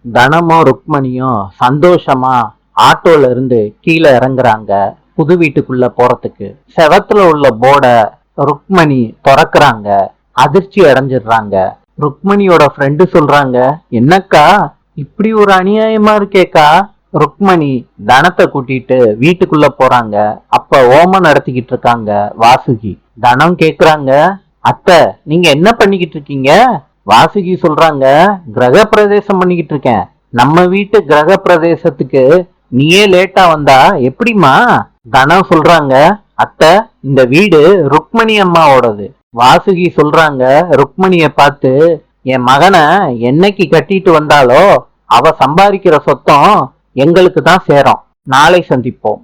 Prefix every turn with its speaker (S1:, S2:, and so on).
S1: தனமும் ருக்மணியும் சந்தோஷமா ஆட்டோல இருந்து கீழே இறங்குறாங்க புது வீட்டுக்குள்ள போறதுக்கு. செவத்துல உள்ள போர்ட ருக்மணி திறக்கிறாங்க. அதிர்ச்சி அடைஞ்சிடுறாங்க. ருக்மணியோட ஃப்ரெண்டு சொல்றாங்க, என்னக்கா இப்படி ஒரு அநியாயமா இருக்கேக்கா. ருக்மணி தனத்தை கூட்டிட்டு வீட்டுக்குள்ள போறாங்க. அப்ப ஓமம் நடத்திக்கிட்டு இருக்காங்க வாசுகி. தனம் கேக்குறாங்க, அத்தை நீங்க என்ன பண்ணிக்கிட்டு இருக்கீங்க? வாசுகி சொல்றாங்க, கிரக பிரவேசம் பண்ணிக்கிட்டு இருக்கேன். நம்ம வீட்டு கிரக பிரவேசத்துக்கு நீயே லேட்டா வந்தா எப்படிமா? தனம் சொல்றாங்க, அத்தை இந்த வீடு ருக்மணி அம்மாவோடது. வாசுகி சொல்றாங்க ருக்மணிய பார்த்து, என் மகனை என்னைக்கு கட்டிட்டு வந்தாலோ அவ சம்பாதிக்கிற சொத்தம் எங்களுக்கு தான் சேரும். நாளை சந்திப்போம்.